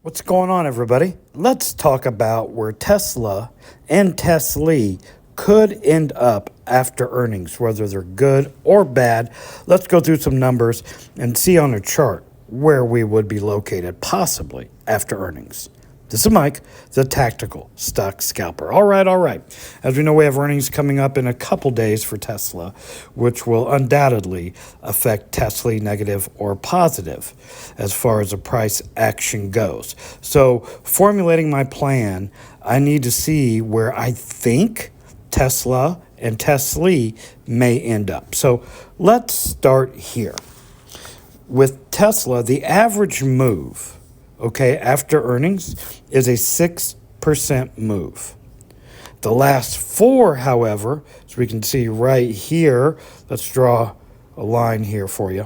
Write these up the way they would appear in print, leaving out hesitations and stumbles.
What's going on, everybody? Let's talk about where Tesla and Tsly could end up after earnings, whether they're good or bad. Let's go through some numbers and see on a chart where we would be located, possibly after earnings. This is Mike, the Tactical Stock Scalper. All right. As we know, we have earnings coming up in a couple days for Tesla, which will undoubtedly affect Tsly negative or positive as far as the price action goes. So formulating my plan, I need to see where I think Tesla and Tsly may end up. So let's start here. With Tesla, the average move, after earnings is a 6% move. The last four, however, as we can see right here, let's draw a line here for you.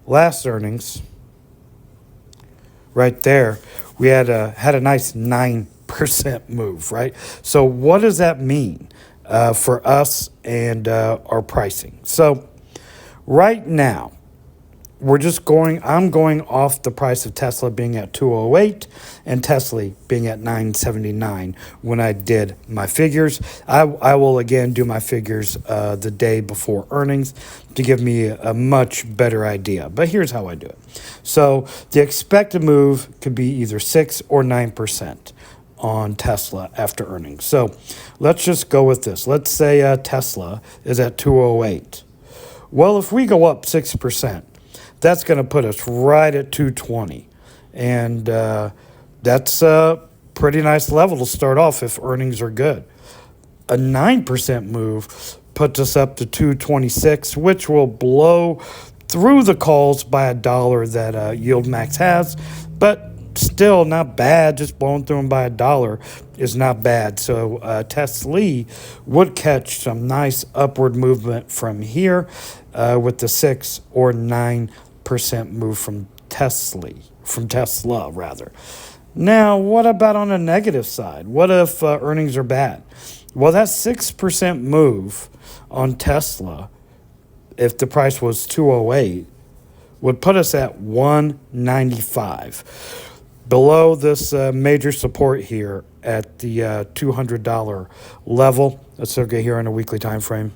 Last earnings, right there, we had a nice 9% move, right? So what does that mean for us and our pricing? So right now, I'm going off the price of Tesla being at 208 and Tsly being at 979 when I did my figures. I will again do my figures the day before earnings to give me a much better idea. But here's how I do it. So the expected move could be either 6 or 9% on Tesla after earnings. So let's just go with this. Let's say Tesla is at 208. Well, if we go up 6%, that's going to put us right at 220. And that's a pretty nice level to start off if earnings are good. A 9% move puts us up to 226, which will blow through the calls by $1 that YieldMax has. But still not bad. Just blowing through them by $1 is not bad. So Tsly would catch some nice upward movement from here with the 6 or 9% move from Tesla rather. Now, what about on the negative side? What if earnings are bad? Well, that 6% move on Tesla, if the price was 208, would put us at 195. Below this major support here at the $200 level. Let's look at here on a weekly time frame.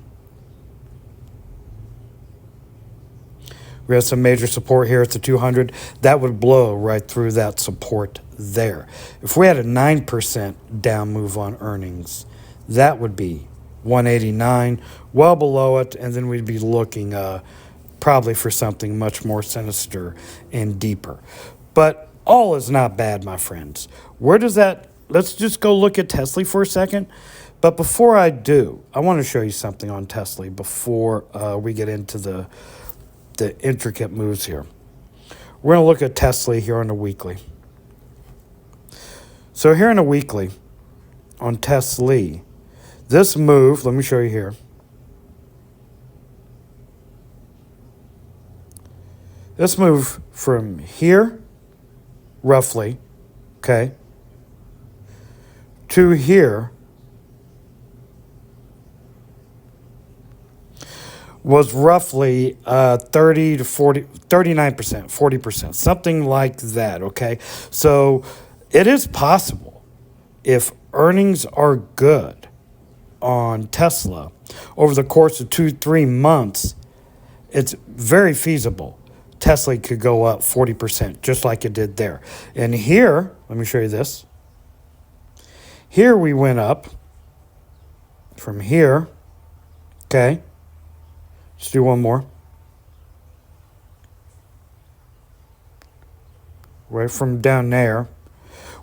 We have some major support here at the 200. That would blow right through that support there. If we had a 9% down move on earnings, that would be 189, well below it, and then we'd be looking probably for something much more sinister and deeper. But all is not bad, my friends. Let's just go look at Tsly for a second. But before I do, I want to show you something on Tsly before we get into the intricate moves here. We're going to look at Tsly here on the weekly. So here on the weekly, on Tsly, this move, let me show you here. This move from here, roughly, to here, was roughly 30 to 40, 39%, 40%, something like that, So it is possible if earnings are good on Tesla over the course of 2-3 months, it's very feasible Tsly could go up 40%, just like it did there. And here, let me show you this. Here we went up from here, Let's do one more. Right from down there,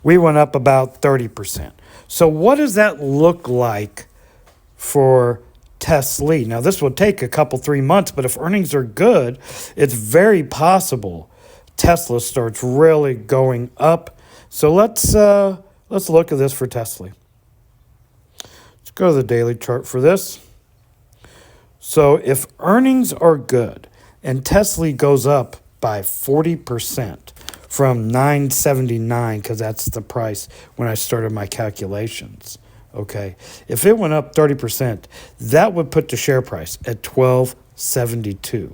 we went up about 30%. So what does that look like for Tsly? Now, this will take a couple, 3 months, but if earnings are good, it's very possible Tesla starts really going up. So let's look at this for Tsly. Let's go to the daily chart for this. So if earnings are good and Tsly goes up by 40% from 979, because that's the price when I started my calculations, if it went up 30%, that would put the share price at $12.72.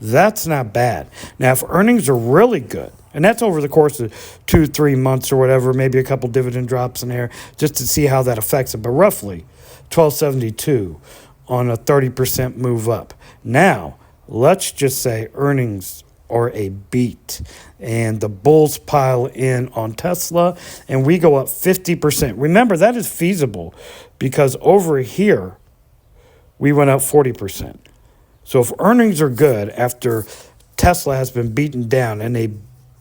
That's not bad. Now, if earnings are really good And that's over the course of 2-3 months or whatever, maybe a couple dividend drops in there just to see how that affects it. But roughly 1272 on a 30% move up. Now, let's just say earnings are a beat and the bulls pile in on Tesla and we go up 50%. Remember, that is feasible because over here we went up 40%. So if earnings are good after Tesla has been beaten down and they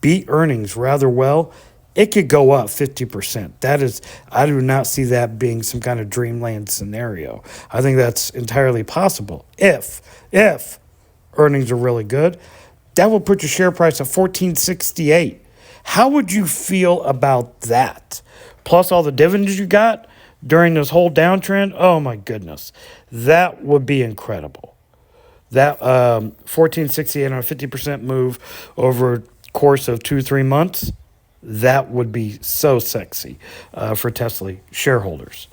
beat earnings rather well, it could go up 50%. That is, I do not see that being some kind of dreamland scenario. I think that's entirely possible if earnings are really good. That will put your share price at $14.68. How would you feel about that? Plus all the dividends you got during this whole downtrend. Oh my goodness, that would be incredible. That 14.68 on a 50% move over a course of 2-3 months, that would be so sexy for Tesla shareholders.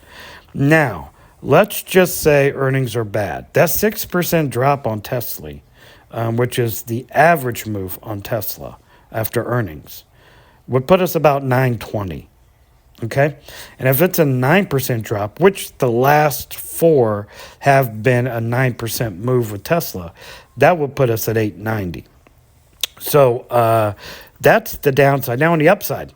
Now, let's just say earnings are bad. That 6% drop on Tesla, which is the average move on Tesla after earnings, would put us about 920. Okay? And if it's a 9% drop, which the last 4 have been a 9% move with Tesla, that would put us at 890. So that's the downside. Now on the upside,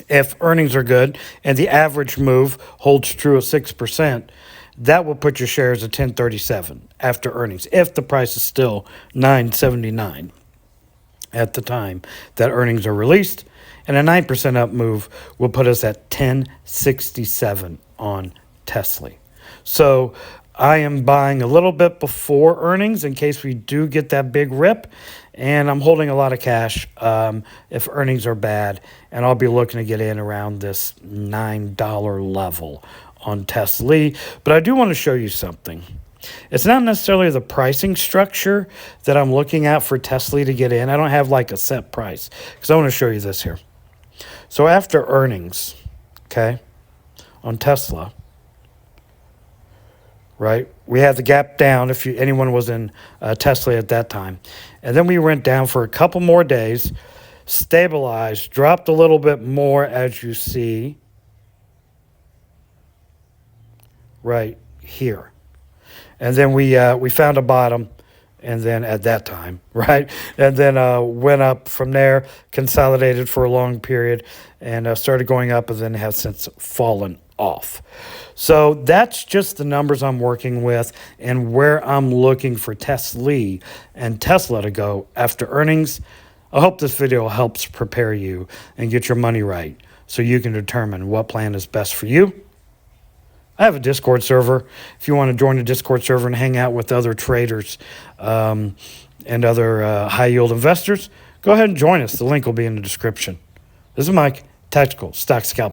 if earnings are good and the average move holds true at 6%, that will put your shares at 1037 after earnings, if the price is still 979 at the time that earnings are released. And a 9% up move will put us at 1067 on Tsly. So I am buying a little bit before earnings in case we do get that big rip. And I'm holding a lot of cash if earnings are bad. And I'll be looking to get in around this $9 level on Tsly. But I do want to show you something. It's not necessarily the pricing structure that I'm looking at for Tsly to get in. I don't have like a set price because I want to show you this here. So after earnings, okay, on Tesla, right, we had the gap down if anyone was in Tsly at that time. And then we went down for a couple more days, stabilized, dropped a little bit more as you see right here. And then we found a bottom, and then at that time, right? And then went up from there, consolidated for a long period, and started going up, and then have since fallen off. So that's just the numbers I'm working with and where I'm looking for Tsly and Tesla to go after earnings. I hope this video helps prepare you and get your money right so you can determine what plan is best for you. I have a Discord server. If you want to join the Discord server and hang out with other traders and other high-yield investors, go ahead and join us. The link will be in the description. This is Mike, Tactical Stock Scalp.